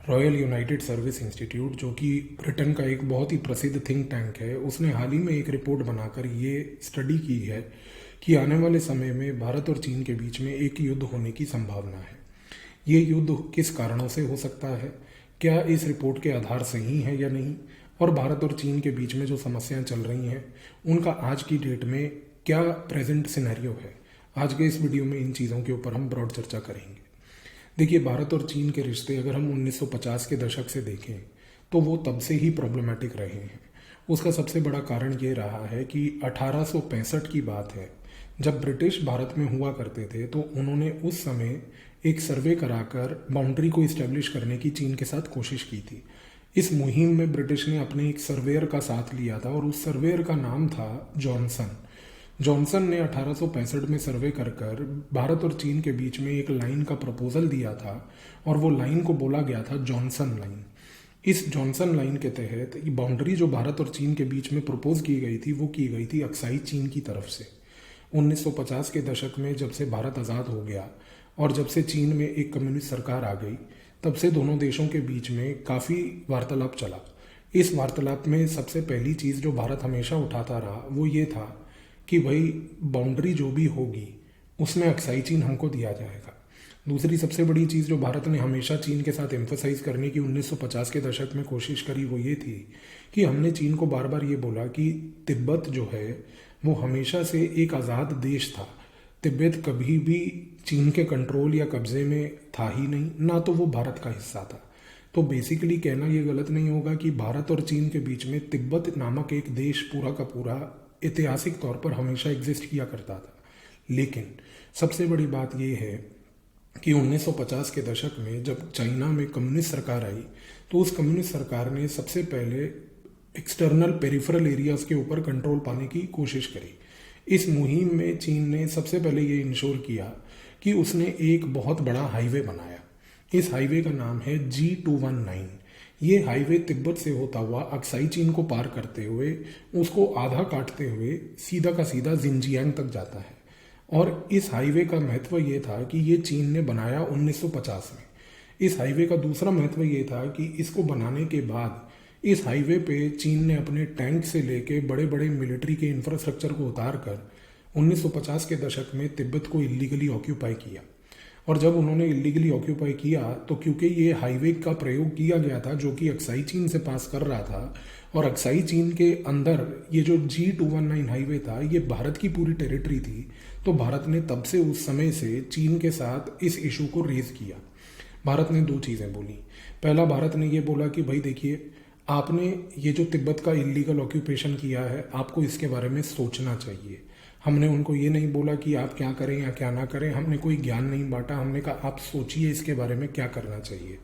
Royal United service institute, जो कि Britain का एक बहुत ही प्रसिद्ध थिंक टैंक है, उसने हाल ही में एक रिपोर्ट बनाकर ये स्टडी की है कि आने वाले समय में भारत और चीन के बीच में एक युद्ध होने की संभावना है। ये युद्ध किस कारणों से हो सकता है, क्या इस रिपोर्ट के आधार सही है या नहीं, और भारत और चीन के बीच में जो समस्याएं चल रही हैं उनका आज की डेट में क्या प्रेजेंट सिनेरियो है। आज के इस वीडियो में इन चीज़ों के ऊपर हम ब्रॉड चर्चा करेंगे। देखिए, भारत और चीन के रिश्ते अगर हम 1950 के दशक से देखें तो वो तब से ही प्रॉब्लमेटिक रहे हैं। उसका सबसे बड़ा कारण ये रहा है कि 1865 की बात है, जब ब्रिटिश भारत में हुआ करते थे तो उन्होंने उस समय एक सर्वे कराकर बाउंड्री को इस्टेब्लिश करने की चीन के साथ कोशिश की थी। इस मुहिम में ब्रिटिश ने अपने एक सर्वेयर का साथ लिया था और उस सर्वेयर का नाम था जॉनसन। जॉनसन ने 1865 में सर्वे कर भारत और चीन के बीच में एक लाइन का प्रपोजल दिया था और वो लाइन को बोला गया था जॉनसन लाइन। इस जॉनसन लाइन के तहत बाउंड्री जो भारत और चीन के बीच में प्रपोज की गई थी वो की गई थी अक्साई चीन की तरफ से। 1950 के दशक में जब से भारत आज़ाद हो गया और जब से चीन में एक कम्युनिस्ट सरकार आ गई, तब से दोनों देशों के बीच में काफ़ी वार्तालाप चला। इस वार्तालाप में सबसे पहली चीज़ जो भारत हमेशा उठाता रहा वो ये था कि भाई बाउंड्री जो भी होगी उसमें अक्साई चीन हमको दिया जाएगा। दूसरी सबसे बड़ी चीज़ जो भारत ने हमेशा चीन के साथ एम्फोसाइज करने की 1950 के दशक में कोशिश करी वो ये थी कि हमने चीन को बार बार ये बोला कि तिब्बत जो है वो हमेशा से एक आज़ाद देश था। तिब्बत कभी भी चीन के कंट्रोल या कब्जे में था ही नहीं, ना तो वो भारत का हिस्सा था। तो बेसिकली कहना ये गलत नहीं होगा कि भारत और चीन के बीच में तिब्बत नामक एक देश पूरा का पूरा ऐतिहासिक तौर पर हमेशा एग्जिस्ट किया करता था। लेकिन सबसे बड़ी बात यह है कि 1950 के दशक में जब चाइना में कम्युनिस्ट सरकार आई तो उस कम्युनिस्ट सरकार ने सबसे पहले एक्सटर्नल पेरिफेरल एरियाज के ऊपर कंट्रोल पाने की कोशिश करी। इस मुहिम में चीन ने सबसे पहले ये इंश्योर किया कि उसने एक बहुत बड़ा हाईवे बनाया। इस हाईवे का नाम है G219। ये हाईवे तिब्बत से होता हुआ अक्साई चीन को पार करते हुए उसको आधा काटते हुए सीधा का सीधा जिनजियांग तक जाता है। और इस हाईवे का महत्व ये था कि ये चीन ने बनाया 1950 में। इस हाईवे का दूसरा महत्व ये था कि इसको बनाने के बाद इस हाईवे पे चीन ने अपने टैंक से लेके बड़े बड़े मिलिट्री के इंफ्रास्ट्रक्चर को उतार कर 1950 के दशक में तिब्बत को इलीगली ऑक्यूपाई किया। और जब उन्होंने इलीगली ऑक्यूपाई किया तो क्योंकि ये हाईवे का प्रयोग किया गया था जो कि अक्साई चीन से पास कर रहा था, और अक्साई चीन के अंदर ये जो G219 हाईवे था ये भारत की पूरी टेरिटरी थी, तो भारत ने तब से उस समय से चीन के साथ इस इशू को रेज किया। भारत ने दो चीज़ें बोली। पहला, भारत ने ये बोला कि भाई देखिए, आपने ये जो तिब्बत का इलीगल ऑक्यूपेशन किया है आपको इसके बारे में सोचना चाहिए। हमने उनको ये नहीं बोला कि आप क्या करें या क्या ना करें, हमने कोई ज्ञान नहीं बांटा, हमने कहा आप सोचिए इसके बारे में क्या करना चाहिए।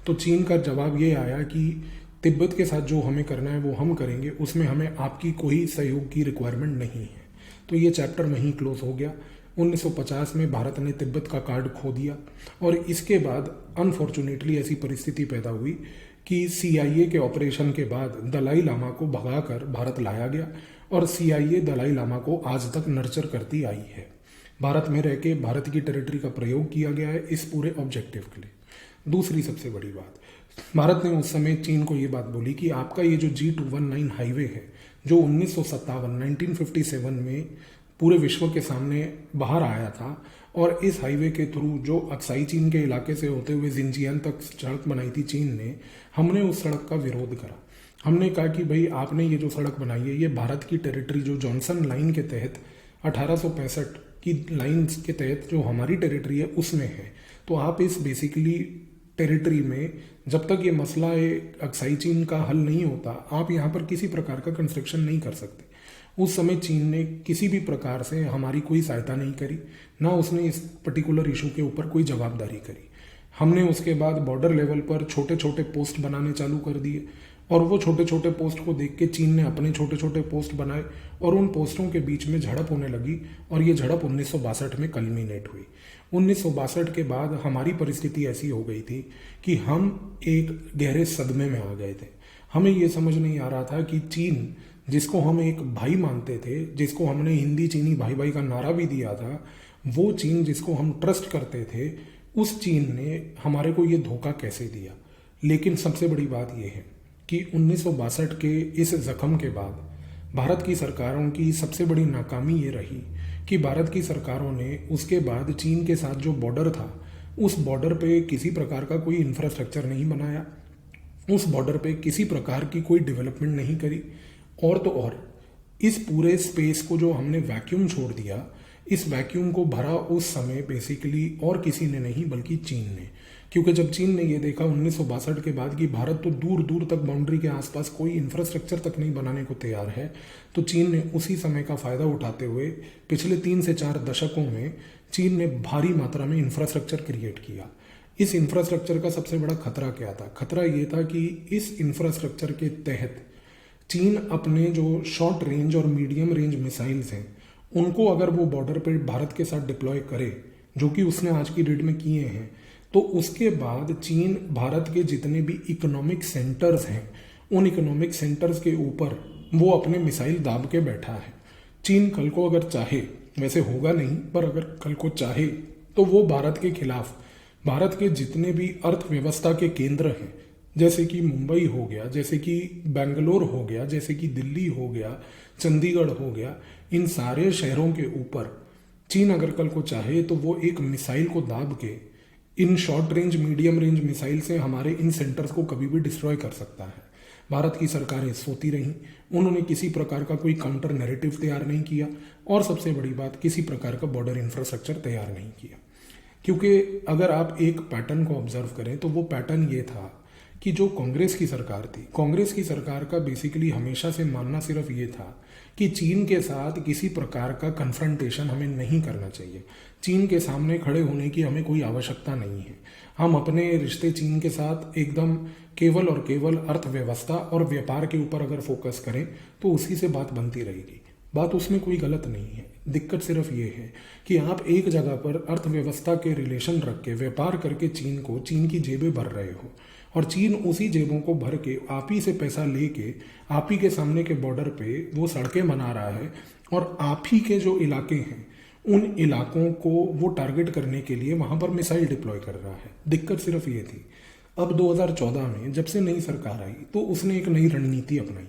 तो चीन का जवाब ये आया कि तिब्बत के साथ जो हमें करना है वो हम करेंगे, उसमें हमें आपकी कोई सहयोग की रिक्वायरमेंट नहीं है। तो ये चैप्टर वहीं क्लोज हो गया। 1950 में भारत ने तिब्बत का कार्ड खो दिया और इसके बाद अनफॉर्चुनेटली ऐसी परिस्थिति पैदा हुई कि CIA के ऑपरेशन के बाद दलाई लामा को भगाकर भारत लाया गया और CIA दलाई लामा को आज तक नर्चर करती आई है। भारत में रह के भारत की टेरिटरी का प्रयोग किया गया है इस पूरे ऑब्जेक्टिव के लिए। दूसरी सबसे बड़ी बात, भारत ने उस समय चीन को ये बात बोली कि आपका ये जो G219 हाईवे है जो 1957 में पूरे विश्व के सामने बाहर आया था, और इस हाईवे के थ्रू जो अक्साई चीन के इलाके से होते हुए जिनजियांग तक सड़क बनाई थी चीन ने, हमने उस सड़क का विरोध करा। हमने कहा कि भाई आपने ये जो सड़क बनाई है ये भारत की टेरिटरी जो जॉनसन लाइन के तहत 1865 की लाइन के तहत जो हमारी टेरिटरी है उसमें है। तो आप इस बेसिकली टेरिटरी में जब तक ये मसला अक्साई चीन का हल नहीं होता आप यहाँ पर किसी प्रकार का कंस्ट्रक्शन नहीं कर सकते। उस समय चीन ने किसी भी प्रकार से हमारी कोई सहायता नहीं करी, ना उसने इस पर्टिकुलर इशू के ऊपर कोई जवाबदारी करी। हमने उसके बाद बॉर्डर लेवल पर छोटे छोटे पोस्ट बनाने चालू कर दिए और वो छोटे छोटे पोस्ट को देख के चीन ने अपने छोटे छोटे पोस्ट बनाए और उन पोस्टों के बीच में झड़प होने लगी और ये झड़प 1962 में कल्मिनेट हुई। 1962 के बाद हमारी परिस्थिति ऐसी हो गई थी कि हम एक गहरे सदमे में आ गए थे। हमें ये समझ नहीं आ रहा था कि चीन जिसको हम एक भाई मानते थे, जिसको हमने हिंदी चीनी भाई भाई का नारा भी दिया था, वो चीन जिसको हम ट्रस्ट करते थे, उस चीन ने हमारे को ये धोखा कैसे दिया। लेकिन सबसे बड़ी बात यह है कि 1962 के इस जख्म के बाद भारत की सरकारों की सबसे बड़ी नाकामी ये रही कि भारत की सरकारों ने उसके बाद चीन के साथ जो बॉर्डर था उस बॉर्डर पे किसी प्रकार का कोई इंफ्रास्ट्रक्चर नहीं बनाया, उस बॉर्डर पे किसी प्रकार की कोई डेवलपमेंट नहीं करी। और तो और इस पूरे स्पेस को जो हमने वैक्यूम छोड़ दिया, इस वैक्यूम को भरा उस समय बेसिकली और किसी ने नहीं बल्कि चीन ने। क्योंकि जब चीन ने ये देखा 1962 के बाद कि भारत तो दूर दूर तक बाउंड्री के आसपास कोई इंफ्रास्ट्रक्चर तक नहीं बनाने को तैयार है, तो चीन ने उसी समय का फायदा उठाते हुए पिछले 3 से 4 दशकों में चीन ने भारी मात्रा में इंफ्रास्ट्रक्चर क्रिएट किया। इस इंफ्रास्ट्रक्चर का सबसे बड़ा खतरा क्या था? खतरा ये था कि इस इंफ्रास्ट्रक्चर के तहत चीन अपने जो शॉर्ट रेंज और मीडियम रेंज मिसाइल्स हैं उनको अगर वो बॉर्डर पर भारत के साथ डिप्लॉय करे, जो कि उसने आज की डेट में किए हैं, तो उसके बाद चीन भारत के जितने भी इकोनॉमिक सेंटर्स हैं उन इकोनॉमिक सेंटर्स के ऊपर वो अपने मिसाइल दाब के बैठा है। चीन कल को अगर चाहे, वैसे होगा नहीं, पर अगर कल को चाहे तो वो भारत के खिलाफ भारत के जितने भी अर्थव्यवस्था के केंद्र हैं, जैसे कि मुंबई हो गया, जैसे कि बेंगलोर हो गया, जैसे कि दिल्ली हो गया, चंडीगढ़ हो गया, इन सारे शहरों के ऊपर चीन अगर कल को चाहे तो वो एक मिसाइल को दाब के in short range medium range missile से हमारे इन सेंटर्स को कभी भी डिस्ट्रॉय कर सकता है। भारत की सरकारें सोती रहीं, उन्होंने किसी प्रकार का कोई काउंटर नैरेटिव तैयार नहीं किया और सबसे बड़ी बात, किसी प्रकार का बॉर्डर इंफ्रास्ट्रक्चर तैयार नहीं किया। क्योंकि अगर आप एक पैटर्न को ऑब्जर्व करें तो वो पैटर्न ये था कि जो कांग्रेस की सरकार थी, कांग्रेस की सरकार का बेसिकली हमेशा से मानना सिर्फ ये था कि चीन के साथ किसी प्रकार का कन्फ्रंटेशन हमें नहीं करना चाहिए, चीन के सामने खड़े होने की हमें कोई आवश्यकता नहीं है। हम अपने रिश्ते चीन के साथ एकदम केवल और केवल अर्थव्यवस्था और व्यापार के ऊपर अगर फोकस करें तो उसी से बात बनती रहेगी। बात उसमें कोई गलत नहीं है। दिक्कत सिर्फ ये है कि आप एक जगह पर अर्थव्यवस्था के रिलेशन रख के व्यापार करके चीन की जेबें भर रहे हो और चीन उसी जेबों को भर के आप ही से पैसा लेके आप ही के सामने के बॉर्डर पे वो सड़कें बना रहा है और आप ही के जो इलाके हैं उन इलाकों को वो टारगेट करने के लिए वहां पर मिसाइल डिप्लॉय कर रहा है। दिक्कत सिर्फ ये थी। अब 2014 में जब से नई सरकार आई तो उसने एक नई रणनीति अपनाई।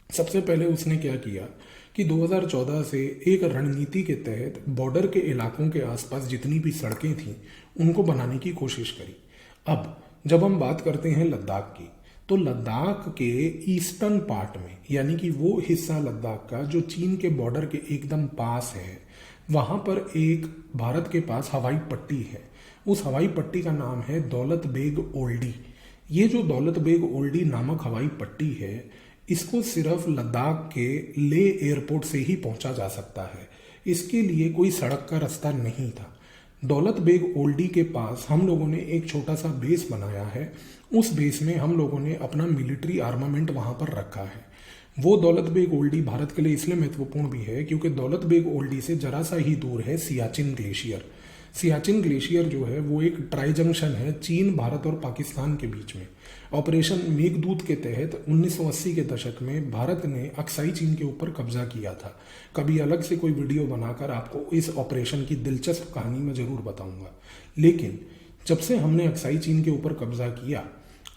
सबसे पहले उसने क्या किया कि 2014 से एक रणनीति के तहत बॉर्डर के इलाकों के आसपास जितनी भी सड़कें थीं उनको बनाने की कोशिश करी। अब जब हम बात करते हैं लद्दाख की, तो लद्दाख के ईस्टर्न पार्ट में, यानी कि वो हिस्सा लद्दाख का जो चीन के बॉर्डर के एकदम पास है, वहां पर एक भारत के पास हवाई पट्टी है। उस हवाई पट्टी का नाम है दौलत बेग ओल्डी। ये जो दौलत बेग ओल्डी नामक हवाई पट्टी है, इसको सिर्फ लद्दाख के ले एयरपोर्ट से ही पहुंचा जा सकता है। इसके लिए कोई सड़क का रास्ता नहीं था। दौलत बेग ओल्डी के पास हम लोगों ने एक छोटा सा बेस बनाया है। उस बेस में हम लोगों ने अपना मिलिट्री आर्मामेंट वहां पर रखा है। वो दौलत बेग ओल्डी भारत के लिए इसलिए महत्वपूर्ण भी है क्योंकि दौलत बेग ओल्डी से जरा सा ही दूर है सियाचिन ग्लेशियर। सियाचिन ग्लेशियर जो है वो एक ट्राई जंक्शन है चीन, भारत और पाकिस्तान के बीच में। ऑपरेशन मेघदूत के तहत 1980 के दशक में भारत ने अक्साई चीन के ऊपर कब्जा किया था। कभी अलग से कोई वीडियो बनाकर आपको इस ऑपरेशन की दिलचस्प कहानी मैं जरूर बताऊंगा। लेकिन जब से हमने अक्साई चीन के ऊपर कब्जा किया,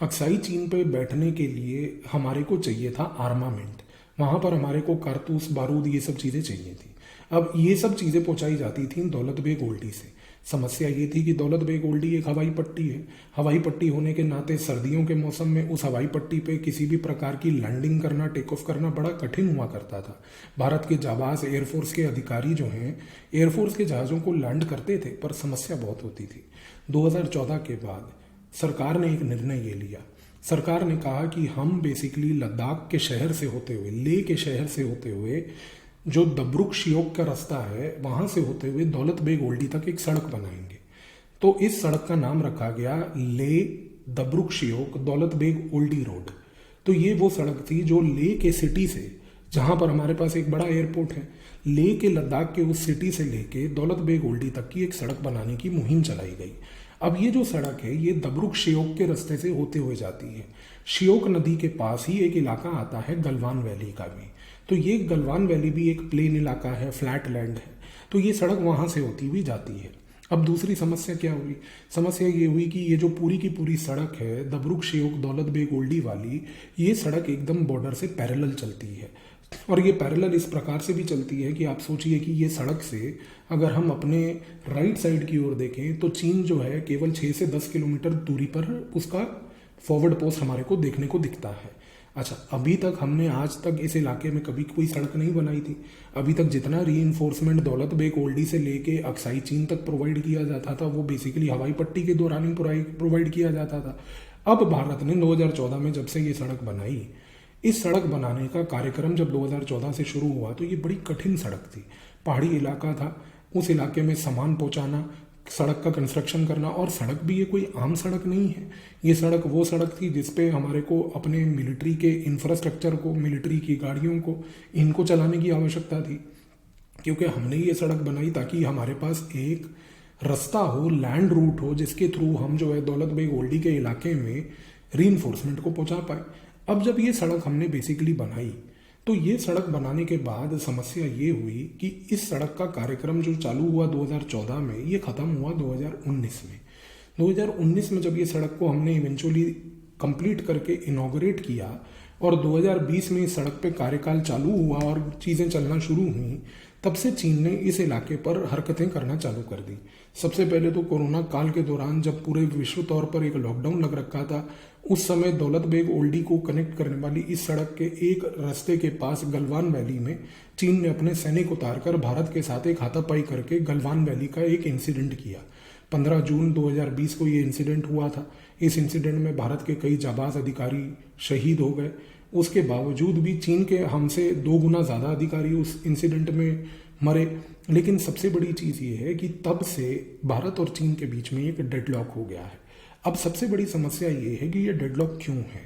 अक्साई चीन पे बैठने के लिए हमारे को चाहिए था आर्मामेंट। वहां पर हमारे को कारतूस, बारूद, ये सब चीजें चाहिए थी। अब ये सब चीजें पहुंचाई जाती थी दौलत बेग ओल्डी से। समस्या ये थी कि दौलत बेग ओल्डी एक हवाई पट्टी है। हवाई पट्टी होने के नाते सर्दियों के मौसम में उस हवाई पट्टी पे किसी भी प्रकार की लैंडिंग करना, टेक ऑफ करना बड़ा कठिन हुआ करता था। भारत के जाबाज एयरफोर्स के अधिकारी जो हैं, एयरफोर्स के जहाज़ों को लैंड करते थे, पर समस्या बहुत होती थी। 2014 के बाद सरकार ने एक निर्णय ये लिया। सरकार ने कहा कि हम बेसिकली लद्दाख के शहर से होते हुए, लेह के शहर से होते हुए, जो दब्रुक शियोक का रास्ता है वहां से होते हुए दौलत बेग ओल्डी तक एक सड़क बनाएंगे। तो इस सड़क का नाम रखा गया ले दब्रुक शियोक दौलत बेग ओल्डी रोड। तो ये वो सड़क थी जो लेह के सिटी से, जहां पर हमारे पास एक बड़ा एयरपोर्ट है, लेह के लद्दाख के उस सिटी से लेके दौलत बेग ओल्डी तक की एक सड़क बनाने की मुहिम चलाई गई। अब ये जो सड़क है ये दब्रुक शियोक के रास्ते से होते हुए जाती है। शियोक नदी के पास ही एक इलाका आता है गलवान वैली का भी। तो ये गलवान वैली भी एक प्लेन इलाका है, फ्लैट लैंड है। तो ये सड़क वहां से होती हुई जाती है। अब दूसरी समस्या क्या हुई? समस्या ये हुई कि ये जो पूरी की पूरी सड़क है दबरुक शेख दौलत बेग ओल्डी वाली, ये सड़क एकदम बॉर्डर से पैरेलल चलती है। और ये पैरेलल इस प्रकार से भी चलती है कि आप सोचिए कि ये सड़क से अगर हम अपने राइट साइड की ओर देखें तो चीन जो है केवल 6 से 10 किलोमीटर दूरी पर उसका फॉरवर्ड पोस्ट हमारे को देखने को दिखता है। अच्छा, अभी तक हमने आज तक इस इलाके में कभी कोई सड़क नहीं बनाई थी। अभी तक जितना रीइंफोर्समेंट दौलत बेग ओल्डी से लेके अक्साई चीन तक प्रोवाइड किया जाता था वो बेसिकली हवाई पट्टी के दौरान ही प्रोवाइड किया जाता था। अब भारत ने 2014 में जब से ये सड़क बनाई, इस सड़क बनाने का कार्यक्रम जब 2014 से शुरू हुआ तो ये बड़ी कठिन सड़क थी। पहाड़ी इलाका था, उस इलाके में सामान पहुंचाना, सड़क का कंस्ट्रक्शन करना, और सड़क भी ये कोई आम सड़क नहीं है। ये सड़क वो सड़क थी जिसपे हमारे को अपने मिलिट्री के इंफ्रास्ट्रक्चर को, मिलिट्री की गाड़ियों को, इनको चलाने की आवश्यकता थी। क्योंकि हमने ये सड़क बनाई ताकि हमारे पास एक रास्ता हो, लैंड रूट हो, जिसके थ्रू हम जो है दौलत बेग ओल्डी के इलाके में रीइंफोर्समेंट को पहुंचा पाए। अब जब ये सड़क हमने बेसिकली बनाई तो ये सड़क बनाने के बाद समस्या ये हुई कि इस सड़क का कार्यक्रम जो चालू हुआ 2014 में, ये ख़त्म हुआ 2019 में। 2019 में जब ये सड़क को हमने इवेंचुअली कंप्लीट करके इनॉग्रेट किया और 2020 में इस सड़क पे कार्यकाल चालू हुआ और चीज़ें चलना शुरू हुई, तब से चीन ने इस इलाके पर हरकतें करना चालू कर दी। सबसे पहले तो कोरोना काल के दौरान जब पूरे विश्व तौर पर एक लॉकडाउन लग रखा था, उस समय दौलत बेग ओल्डी को कनेक्ट करने वाली इस सड़क के एक रास्ते के पास गलवान वैली में चीन ने अपने सैनिक उतारकर भारत के साथ एक हाथापाई करके गलवान वैली का एक इंसिडेंट किया। 15 जून 2020 को ये इंसिडेंट हुआ था। इस इंसिडेंट में भारत के कई जाबाज अधिकारी शहीद हो गए। उसके बावजूद भी चीन के हमसे 2 गुना ज़्यादा अधिकारी उस इंसिडेंट में मरे। लेकिन सबसे बड़ी चीज़ ये है कि तब से भारत और चीन के बीच में एक डेडलॉक हो गया है। अब सबसे बड़ी समस्या ये है कि ये डेडलॉक क्यों है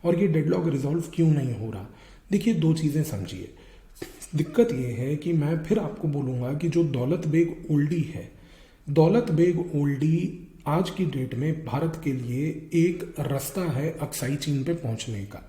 और ये डेडलॉक रिजॉल्व क्यों नहीं हो रहा। देखिए, 2 चीज़ें समझिए। दिक्कत ये है कि मैं फिर आपको बोलूँगा कि जो दौलत बेग ओल्डी है, दौलत बेग ओल्डी आज की डेट में भारत के लिए एक रास्ता है अक्साई चीन पे पहुंचने का।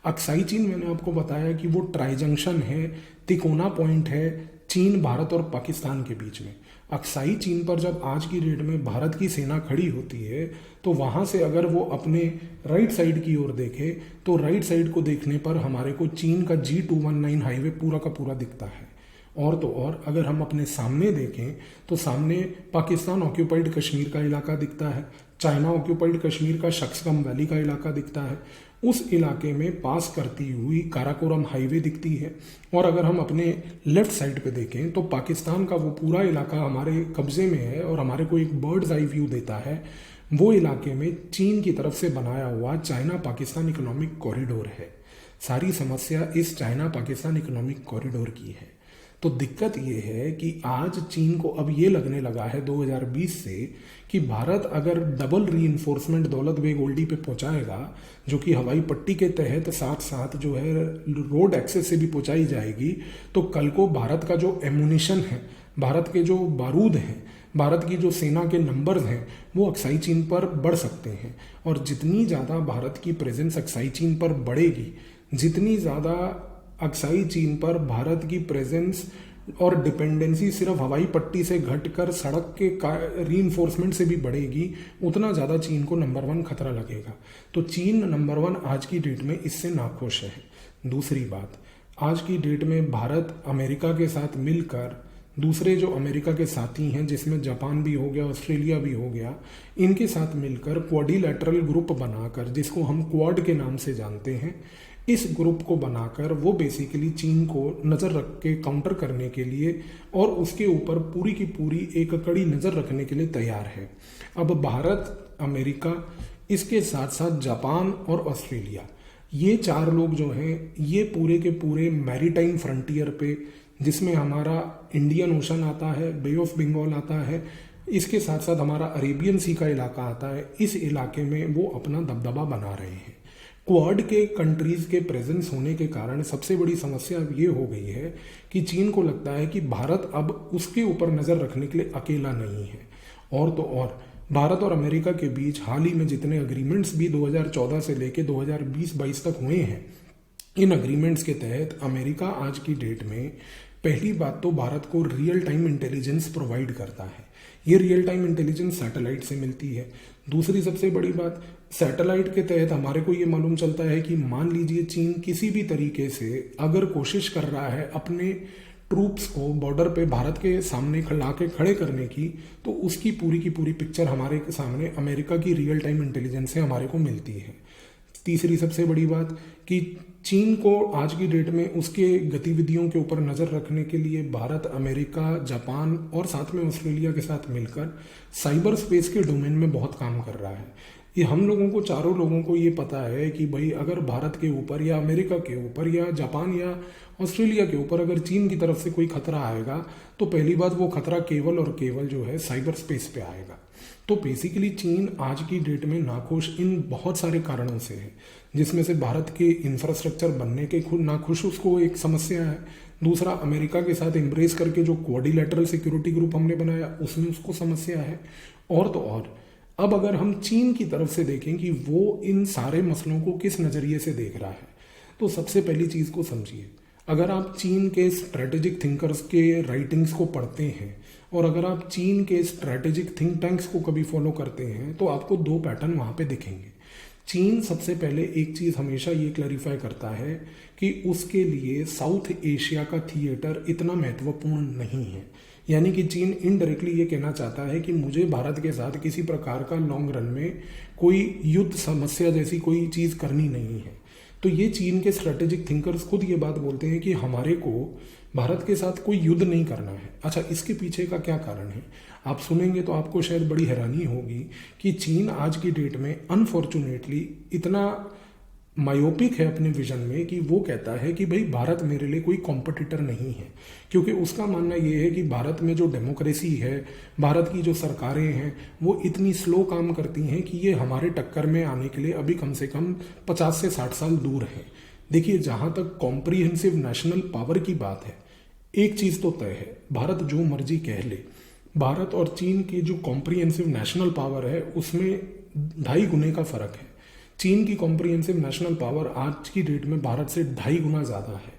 अक्साई चीन, मैंने आपको बताया कि वो ट्राई जंक्शन है, तिकोना पॉइंट है चीन, भारत और पाकिस्तान के बीच में। अक्साई चीन पर जब आज की डेट में भारत की सेना खड़ी होती है तो वहाँ से अगर वो अपने राइट साइड की ओर देखे तो राइट साइड को देखने पर हमारे को चीन का G219 हाईवे पूरा का पूरा दिखता है। और तो और अगर हम अपने सामने देखें तो सामने पाकिस्तान ऑक्यूपाइड कश्मीर का इलाका दिखता है, चाइना ऑक्यूपाइड कश्मीर का शक्सगम वैली का इलाका दिखता है। उस इलाके में पास करती हुई काराकोरम हाईवे दिखती है। और अगर हम अपने लेफ्ट साइड पे देखें तो पाकिस्तान का वो पूरा इलाका हमारे कब्जे में है और हमारे को एक बर्ड्स आई व्यू देता है। वो इलाके में चीन की तरफ से बनाया हुआ चाइना पाकिस्तान इकोनॉमिक कॉरिडोर है। सारी समस्या इस चाइना पाकिस्तान इकोनॉमिक कॉरिडोर की है। तो दिक्कत ये है कि आज चीन को अब ये लगने लगा है 2020 से कि भारत अगर डबल रीइंफोर्समेंट दौलत बेग ओल्डी पे पहुंचाएगा, जो कि हवाई पट्टी के तहत साथ साथ जो है रोड एक्सेस से भी पहुंचाई जाएगी, तो कल को भारत का जो एमुनिशन है, भारत के जो बारूद हैं, भारत की जो सेना के नंबर्स हैं, वो अक्साई चीन पर बढ़ सकते हैं। और जितनी ज़्यादा भारत की प्रेजेंस अक्साई चीन पर बढ़ेगी, जितनी ज़्यादा अक्साई चीन पर भारत की प्रेजेंस और डिपेंडेंसी सिर्फ हवाई पट्टी से घटकर सड़क के रीइंफोर्समेंट से भी बढ़ेगी, उतना ज़्यादा चीन को नंबर 1 खतरा लगेगा। तो चीन नंबर 1 आज की डेट में इससे नाखुश है। दूसरी बात, आज की डेट में भारत अमेरिका के साथ मिलकर, दूसरे जो अमेरिका के साथी हैं जिसमें जापान भी हो गया, ऑस्ट्रेलिया भी हो गया, इनके साथ मिलकर क्वाड्रिलैटरल ग्रुप बनाकर, जिसको हम क्वाड के नाम से जानते हैं, इस ग्रुप को बनाकर वो बेसिकली चीन को नज़र रख के काउंटर करने के लिए और उसके ऊपर पूरी की पूरी एक कड़ी नज़र रखने के लिए तैयार है। अब भारत, अमेरिका, इसके साथ साथ जापान और ऑस्ट्रेलिया, ये 4 लोग जो हैं, ये पूरे के पूरे मैरीटाइम फ्रंटियर पे, जिसमें हमारा इंडियन ओशन आता है, बे ऑफ बंगाल आता है, इसके साथ साथ हमारा अरेबियन सी का इलाका आता है, इस इलाके में वो अपना दबदबा बना रहे हैं। क्वाड के कंट्रीज़ के प्रेजेंस होने के कारण सबसे बड़ी समस्या अब ये हो गई है कि चीन को लगता है कि भारत अब उसके ऊपर नज़र रखने के लिए अकेला नहीं है। और तो और भारत और अमेरिका के बीच हाल ही में जितने अग्रीमेंट्स भी 2014 से लेके 2020-22 तक हुए हैं, इन अग्रीमेंट्स के तहत अमेरिका आज की डेट में पहली बात तो भारत को रियल टाइम इंटेलिजेंस प्रोवाइड करता है। ये रियल टाइम इंटेलिजेंस सैटेलाइट से मिलती है। दूसरी सबसे बड़ी बात, सैटेलाइट के तहत हमारे को ये मालूम चलता है कि मान लीजिए चीन किसी भी तरीके से अगर कोशिश कर रहा है अपने ट्रूप्स को बॉर्डर पे भारत के सामने ला के खड़े करने की, तो उसकी पूरी की पूरी पिक्चर हमारे सामने अमेरिका की रियल टाइम इंटेलिजेंस से हमारे को मिलती है। तीसरी सबसे बड़ी बात कि चीन को आज की डेट में उसके गतिविधियों के ऊपर नज़र रखने के लिए भारत, अमेरिका, जापान और साथ में ऑस्ट्रेलिया के साथ मिलकर साइबर स्पेस के डोमेन में बहुत काम कर रहा है। ये हम लोगों को, चारों लोगों को ये पता है कि भाई अगर भारत के ऊपर या अमेरिका के ऊपर या जापान या ऑस्ट्रेलिया के ऊपर अगर चीन की तरफ से कोई खतरा आएगा तो पहली बात वो खतरा केवल और केवल जो है साइबर स्पेस पे आएगा। तो बेसिकली चीन आज की डेट में नाखुश इन बहुत सारे कारणों से है, जिसमें से भारत के इंफ्रास्ट्रक्चर बनने के खुद नाखुश उसको एक समस्या है। दूसरा, अमेरिका के साथ एम्ब्रेस करके जो क्वाड्रिलेटरल सिक्योरिटी ग्रुप हमने बनाया उसमें उसको समस्या है। और तो और अब अगर हम चीन की तरफ से देखें कि वो इन सारे मसलों को किस नज़रिए से देख रहा है, तो सबसे पहली चीज़ को समझिए। अगर आप चीन के स्ट्रैटेजिक थिंकर्स के राइटिंग्स को पढ़ते हैं और अगर आप चीन के स्ट्रैटेजिक थिंक टैंक्स को कभी फॉलो करते हैं तो आपको दो पैटर्न वहाँ पे दिखेंगे। चीन सबसे पहले एक चीज़ हमेशा ये क्लैरिफाई करता है कि उसके लिए साउथ एशिया का थिएटर इतना महत्वपूर्ण नहीं है। यानी कि चीन इनडायरेक्टली ये कहना चाहता है कि मुझे भारत के साथ किसी प्रकार का लॉन्ग रन में कोई युद्ध समस्या जैसी कोई चीज़ करनी नहीं है। तो ये चीन के स्ट्रेटेजिक थिंकर्स खुद ये बात बोलते हैं कि हमारे को भारत के साथ कोई युद्ध नहीं करना है। अच्छा, इसके पीछे का क्या कारण है आप सुनेंगे तो आपको शायद बड़ी हैरानी होगी कि चीन आज की डेट में अनफॉर्चुनेटली इतना मायोपिक है अपने विजन में कि वो कहता है कि भाई भारत मेरे लिए कोई कॉम्पिटिटर नहीं है, क्योंकि उसका मानना ये है कि भारत में जो डेमोक्रेसी है, भारत की जो सरकारें हैं वो इतनी स्लो काम करती हैं कि ये हमारे टक्कर में आने के लिए अभी कम से कम 50 से 60 साल दूर है। देखिए, जहाँ तक कॉम्प्रिहेंसिव नेशनल पावर की बात है, एक चीज़ तो तय है, भारत जो मर्जी कह ले, भारत और चीन की जो कॉम्प्रिहेंसिव नेशनल पावर है उसमें 2.5 गुने का फर्क है। चीन की कॉम्प्रिहेंसिव नेशनल पावर आज की डेट में भारत से 2.5 गुना ज़्यादा है।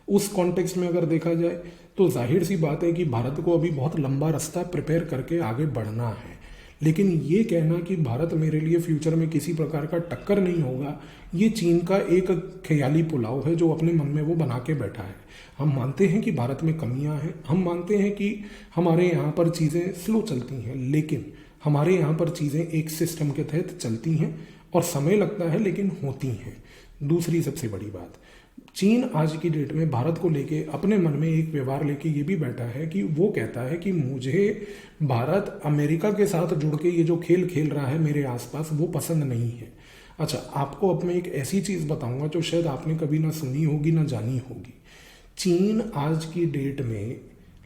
उस कॉन्टेक्स्ट में अगर देखा जाए तो जाहिर सी बात है कि भारत को अभी बहुत लंबा रास्ता प्रिपेयर करके आगे बढ़ना है। लेकिन ये कहना कि भारत मेरे लिए फ्यूचर में किसी प्रकार का टक्कर नहीं होगा, ये चीन का एक ख्याली पुलाव है जो अपने मन में वो बना के बैठा है। हम मानते हैं कि भारत में कमियां हैं, हम मानते हैं कि हमारे यहाँ पर चीज़ें स्लो चलती हैं, लेकिन हमारे यहाँ पर चीज़ें एक सिस्टम के तहत चलती हैं और समय लगता है लेकिन होती हैं। दूसरी सबसे बड़ी बात, चीन आज की डेट में भारत को लेके अपने मन में एक व्यवहार लेके ये भी बैठा है कि वो कहता है कि मुझे भारत अमेरिका के साथ जुड़ के ये जो खेल खेल रहा है मेरे आसपास वो पसंद नहीं है। अच्छा, आपको अब मैं एक ऐसी चीज़ बताऊंगा जो शायद आपने कभी ना सुनी होगी ना जानी होगी। चीन आज की डेट में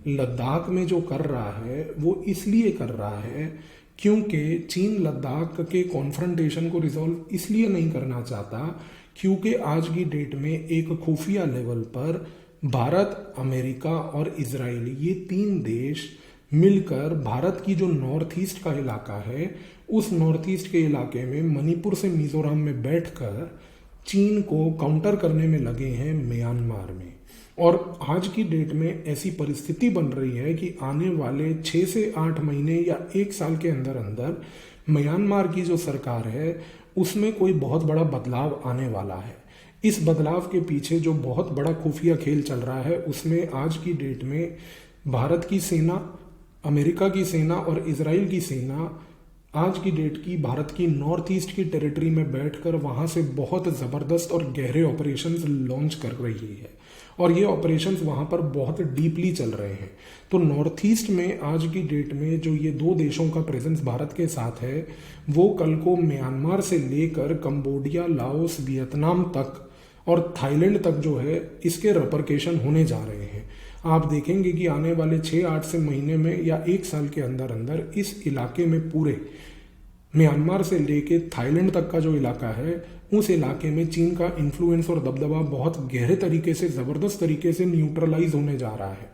लद्दाख में जो कर रहा है वो इसलिए कर रहा है क्योंकि चीन लद्दाख के कॉन्फ्रंटेशन को रिजॉल्व इसलिए नहीं करना चाहता क्योंकि आज की डेट में एक खुफिया लेवल पर भारत, अमेरिका और इजराइल, ये 3 देश मिलकर भारत की जो नॉर्थ ईस्ट का इलाका है उस नॉर्थ ईस्ट के इलाके में मणिपुर से मिजोरम में बैठकर चीन को काउंटर करने में लगे हैं म्यांमार में। और आज की डेट में ऐसी परिस्थिति बन रही है कि आने वाले 6 से 8 महीने या 1 साल के अंदर अंदर म्यांमार की जो सरकार है उसमें कोई बहुत बड़ा बदलाव आने वाला है। इस बदलाव के पीछे जो बहुत बड़ा खुफिया खेल चल रहा है उसमें आज की डेट में भारत की सेना, अमेरिका की सेना और इजराइल की सेना आज की डेट की भारत की नॉर्थ ईस्ट की टेरिटरी में बैठकर वहां से बहुत ज़बरदस्त और गहरे ऑपरेशंस लॉन्च कर रही है और ये ऑपरेशंस वहां पर बहुत डीपली चल रहे हैं। तो नॉर्थ ईस्ट में आज की डेट में जो ये 2 देशों का प्रेजेंस भारत के साथ है वो कल को म्यांमार से लेकर कंबोडिया, लाओस, वियतनाम तक और थाईलैंड तक जो है इसके रेपरकेशन होने जा रहे हैं। आप देखेंगे कि आने वाले 6-8 से महीने में या 1 साल के अंदर अंदर इस इलाके में पूरे म्यांमार से लेके थाईलैंड तक का जो इलाका है उस इलाके में चीन का इन्फ्लुएंस और दबदबा बहुत गहरे तरीके से, ज़बरदस्त तरीके से न्यूट्रलाइज होने जा रहा है।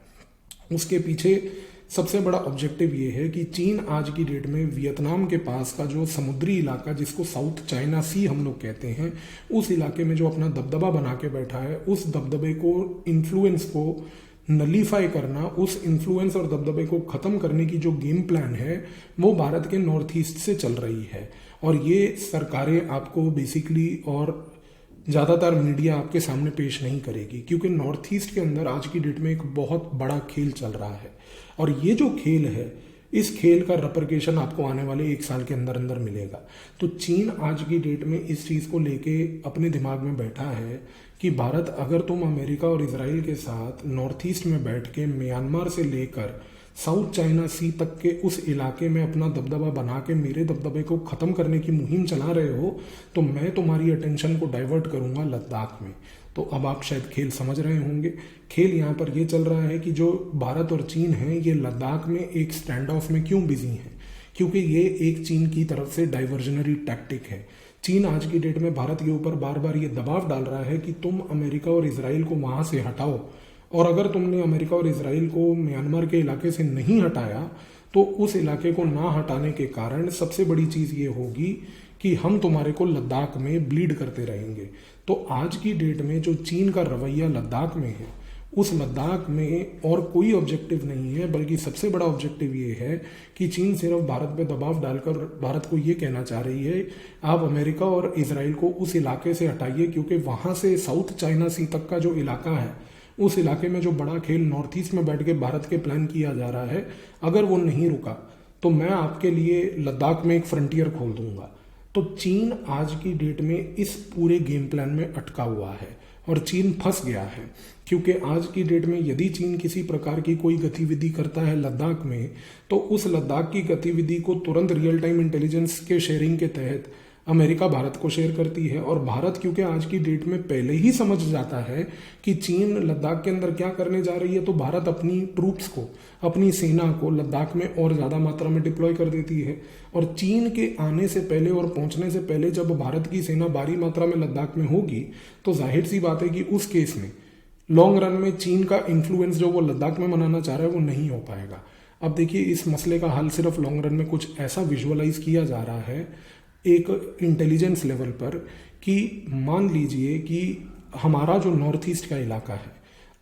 उसके पीछे सबसे बड़ा ऑब्जेक्टिव ये है कि चीन आज की डेट में वियतनाम के पास का जो समुद्री इलाका जिसको साउथ चाइना सी हम लोग कहते हैं, उस इलाके में जो अपना दबदबा बना के बैठा है, उस दबदबे को, इन्फ्लुएंस को नलीफाई करना, उस इन्फ्लुएंस और दबदबे को ख़त्म करने की जो गेम प्लान है वो भारत के नॉर्थ ईस्ट से चल रही है। और ये सरकारें आपको बेसिकली और ज़्यादातर मीडिया आपके सामने पेश नहीं करेगी, क्योंकि नॉर्थ ईस्ट के अंदर आज की डेट में एक बहुत बड़ा खेल चल रहा है। और ये जो खेल है, इस खेल का रेपरकेशन आपको आने वाले 1 साल के अंदर अंदर मिलेगा। तो चीन आज की डेट में इस चीज़ को लेके अपने दिमाग में बैठा है कि भारत, अगर तुम अमेरिका और इजराइल के साथ नॉर्थ ईस्ट में बैठ के म्यांमार से लेकर साउथ चाइना सी तक के उस इलाके में अपना दबदबा बना के मेरे दबदबे को ख़त्म करने की मुहिम चला रहे हो, तो मैं तुम्हारी अटेंशन को डाइवर्ट करूंगा लद्दाख में। तो अब आप शायद खेल समझ रहे होंगे। खेल यहाँ पर ये चल रहा है कि जो भारत और चीन है, ये लद्दाख में एक स्टैंड ऑफ में क्यों बिजी हैं, क्योंकि ये एक चीन की तरफ से डाइवर्जनरी टैक्टिक है। चीन आज की डेट में भारत के ऊपर बार बार ये दबाव डाल रहा है कि तुम अमेरिका और इसराइल को वहाँ से हटाओ, और अगर तुमने अमेरिका और इसराइल को म्यांमार के इलाके से नहीं हटाया तो उस इलाके को ना हटाने के कारण सबसे बड़ी चीज़ ये होगी कि हम तुम्हारे को लद्दाख में ब्लीड करते रहेंगे। तो आज की डेट में जो चीन का रवैया लद्दाख में है, उस लद्दाख में और कोई ऑब्जेक्टिव नहीं है, बल्कि सबसे बड़ा ऑब्जेक्टिव ये है कि चीन सिर्फ भारत पे दबाव डालकर भारत को ये कहना चाह रही है, आप अमेरिका और इसराइल को उस इलाके से हटाइए, क्योंकि वहाँ से साउथ चाइना सी तक का जो इलाका है, उस इलाके में जो बड़ा खेल नॉर्थ ईस्ट में बैठ के भारत के प्लान किया जा रहा है, अगर वो नहीं रुका तो मैं आपके लिए लद्दाख में एक फ्रंटियर खोल दूंगा। तो चीन आज की डेट में इस पूरे गेम प्लान में अटका हुआ है और चीन फंस गया है, क्योंकि आज की डेट में यदि चीन किसी प्रकार की कोई गतिविधि करता है लद्दाख में, तो उस लद्दाख की गतिविधि को तुरंत रियल टाइम इंटेलिजेंस के शेयरिंग के तहत अमेरिका भारत को शेयर करती है। और भारत क्योंकि आज की डेट में पहले ही समझ जाता है कि चीन लद्दाख के अंदर क्या करने जा रही है, तो भारत अपनी ट्रूप्स को, अपनी सेना को लद्दाख में और ज़्यादा मात्रा में डिप्लॉय कर देती है। और चीन के आने से पहले और पहुंचने से पहले जब भारत की सेना भारी मात्रा में लद्दाख में होगी, तो जाहिर सी बात है कि उस केस में लॉन्ग रन में चीन का इन्फ्लुएंस जो वो लद्दाख में बनाना चाह रहा है वो नहीं हो पाएगा। अब देखिए, इस मसले का हल सिर्फ लॉन्ग रन में कुछ ऐसा विजुअलाइज किया जा रहा है एक इंटेलिजेंस लेवल पर, कि मान लीजिए कि हमारा जो नॉर्थ ईस्ट का इलाका है,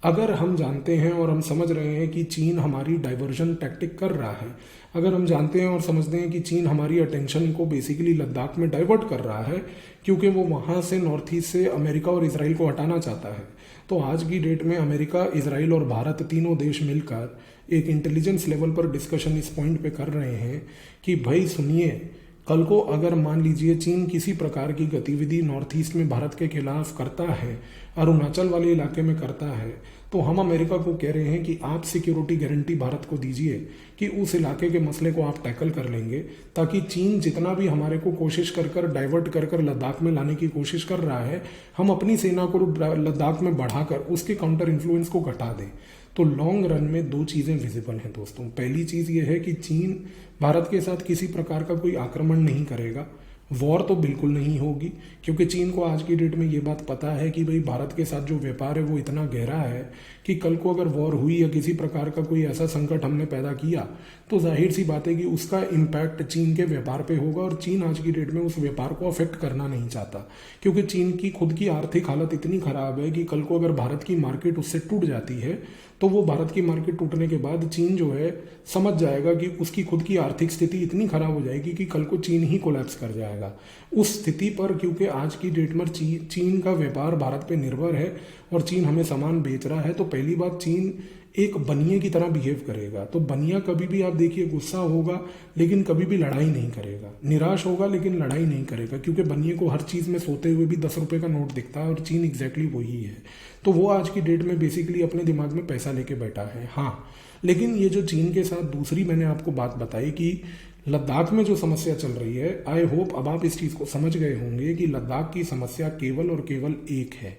अगर हम जानते हैं और हम समझ रहे हैं कि चीन हमारी डाइवर्जन टैक्टिक कर रहा है, अगर हम जानते हैं और समझते हैं कि चीन हमारी अटेंशन को बेसिकली लद्दाख में डाइवर्ट कर रहा है, क्योंकि वो वहाँ से नॉर्थ ईस्ट से अमेरिका और इसराइल को हटाना चाहता है, तो आज की डेट में अमेरिका, इसराइल और भारत तीनों देश मिलकर एक इंटेलिजेंस लेवल पर डिस्कशन इस पॉइंट पे कर रहे हैं कि भाई सुनिए, कल को अगर मान लीजिए चीन किसी प्रकार की गतिविधि नॉर्थ ईस्ट में भारत के खिलाफ करता है, अरुणाचल वाले इलाके में करता है, तो हम अमेरिका को कह रहे हैं कि आप सिक्योरिटी गारंटी भारत को दीजिए कि उस इलाके के मसले को आप टैकल कर लेंगे, ताकि चीन जितना भी हमारे को कोशिश कर डाइवर्ट कर लद्दाख में लाने की कोशिश कर रहा है, हम अपनी सेना को लद्दाख में बढ़ाकर उसके काउंटर इन्फ्लुएंस को घटा दें। तो लॉन्ग रन में दो चीज़ें विजिबल हैं दोस्तों। पहली चीज़ ये है कि चीन भारत के साथ किसी प्रकार का कोई आक्रमण नहीं करेगा, वॉर तो बिल्कुल नहीं होगी, क्योंकि चीन को आज की डेट में ये बात पता है कि भाई भारत के साथ जो व्यापार है वो इतना गहरा है कि कल को अगर वॉर हुई या किसी प्रकार का कोई ऐसा संकट हमने पैदा किया, तो जाहिर सी बात है कि उसका इम्पैक्ट चीन के व्यापार पे होगा। और चीन आज की डेट में उस व्यापार को अफेक्ट करना नहीं चाहता, क्योंकि चीन की खुद की आर्थिक हालत इतनी खराब है कि कल को अगर भारत की मार्केट उससे टूट जाती है, तो वो भारत की मार्केट टूटने के बाद चीन जो है समझ जाएगा कि उसकी खुद की आर्थिक स्थिति इतनी खराब हो जाएगी कि कल को चीन ही कोलैप्स कर जाएगा। उस स्थिति पर, क्योंकि आज की डेट में चीन का व्यापार भारत पे निर्भर है और चीन हमें सामान बेच रहा है, तो पहली बात चीन एक बनिए की तरह बिहेव करेगा। तो बनिया कभी भी आप देखिए गुस्सा होगा लेकिन कभी भी लड़ाई नहीं करेगा, निराश होगा लेकिन लड़ाई नहीं करेगा, क्योंकि बनिए को हर चीज़ में सोते हुए भी 10 रुपये का नोट दिखता है और चीन एग्जैक्टली वही है। तो वो आज की डेट में बेसिकली अपने दिमाग में पैसा लेके बैठा है। हाँ, लेकिन ये जो चीन के साथ दूसरी मैंने आपको बात बताई कि लद्दाख में जो समस्या चल रही है, आई होप अब आप इस चीज़ को समझ गए होंगे कि लद्दाख की समस्या केवल और केवल एक है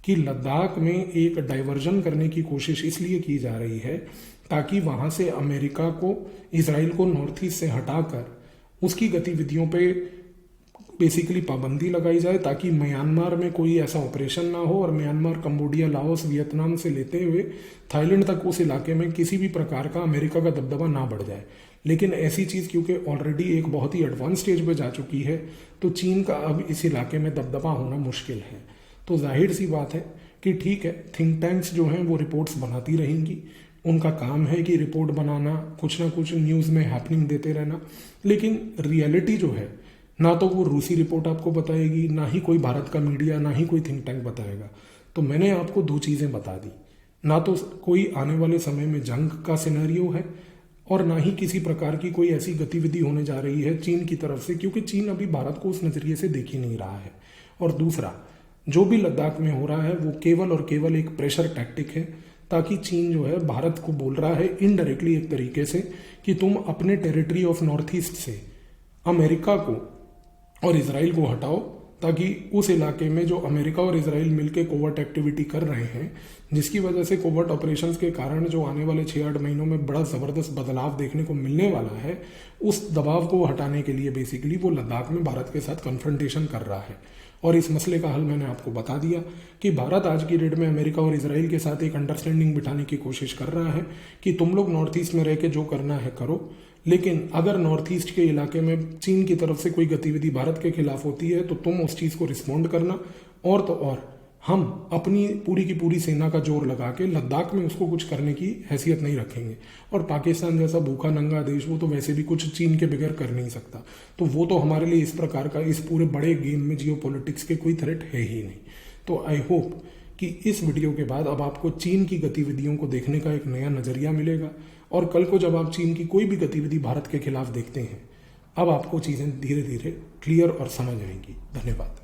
कि लद्दाख में एक डाइवर्जन करने की कोशिश इसलिए की जा रही है ताकि वहाँ से अमेरिका को, इसराइल को नॉर्थ ईस्ट से हटाकर उसकी गतिविधियों पे बेसिकली पाबंदी लगाई जाए, ताकि म्यांमार में कोई ऐसा ऑपरेशन ना हो और म्यांमार, कंबोडिया, लाओस, वियतनाम से लेते हुए थाईलैंड तक उस इलाके में किसी भी प्रकार का अमेरिका का दबदबा ना बढ़ जाए। लेकिन ऐसी चीज़ क्योंकि ऑलरेडी एक बहुत ही एडवांस स्टेज पे जा चुकी है, तो चीन का अब इस इलाके में दबदबा होना मुश्किल है। तो जाहिर सी बात है कि ठीक है, थिंक टैंक्स जो हैं वो रिपोर्ट्स बनाती रहेंगी, उनका काम है कि रिपोर्ट बनाना, कुछ ना कुछ न्यूज़ में हैपनिंग देते रहना, लेकिन रियलिटी जो है ना तो वो रूसी रिपोर्ट आपको बताएगी, ना ही कोई भारत का मीडिया, ना ही कोई थिंक टैंक बताएगा। तो मैंने आपको दो चीज़ें बता दी, ना तो कोई आने वाले समय में जंग का सिनेरियो है और ना ही किसी प्रकार की कोई ऐसी गतिविधि होने जा रही है चीन की तरफ से, क्योंकि चीन अभी भारत को उस नज़रिए से देख ही नहीं रहा है। और दूसरा, जो भी लद्दाख में हो रहा है वो केवल और केवल एक प्रेशर टैक्टिक है, ताकि चीन जो है भारत को बोल रहा है इनडायरेक्टली एक तरीके से कि तुम अपने टेरिटरी ऑफ नॉर्थ ईस्ट से अमेरिका को और इसराइल को हटाओ, ताकि उस इलाके में जो अमेरिका और इसराइल मिलकर कोवर्ट एक्टिविटी कर रहे हैं, जिसकी वजह से कोवर्ट ऑपरेशंस के कारण जो आने वाले 6-8 महीनों में बड़ा ज़बरदस्त बदलाव देखने को मिलने वाला है, उस दबाव को हटाने के लिए बेसिकली वो लद्दाख में भारत के साथ कन्फ्रंटेशन कर रहा है। और इस मसले का हल मैंने आपको बता दिया कि भारत आज की डेट में अमेरिका और इसराइल के साथ एक अंडरस्टैंडिंग बिठाने की कोशिश कर रहा है कि तुम लोग नॉर्थ ईस्ट में रह के जो करना है करो, लेकिन अगर नॉर्थ ईस्ट के इलाके में चीन की तरफ से कोई गतिविधि भारत के खिलाफ होती है तो तुम उस चीज़ को रिस्पॉन्ड करना। और तो और हम अपनी पूरी की पूरी सेना का जोर लगा के लद्दाख में उसको कुछ करने की हैसियत नहीं रखेंगे। और पाकिस्तान जैसा भूखा नंगा देश, वो तो वैसे भी कुछ चीन के बगैर कर नहीं सकता, तो वो तो हमारे लिए इस प्रकार का इस पूरे बड़े गेम में जियो पॉलिटिक्स के कोई थ्रेट है ही नहीं। तो आई होप कि इस वीडियो के बाद अब आपको चीन की गतिविधियों को देखने का एक नया नज़रिया मिलेगा, और कल को जब आप चीन की कोई भी गतिविधि भारत के खिलाफ देखते हैं, अब आपको चीज़ें धीरे धीरे क्लियर और समझ आएंगी। धन्यवाद।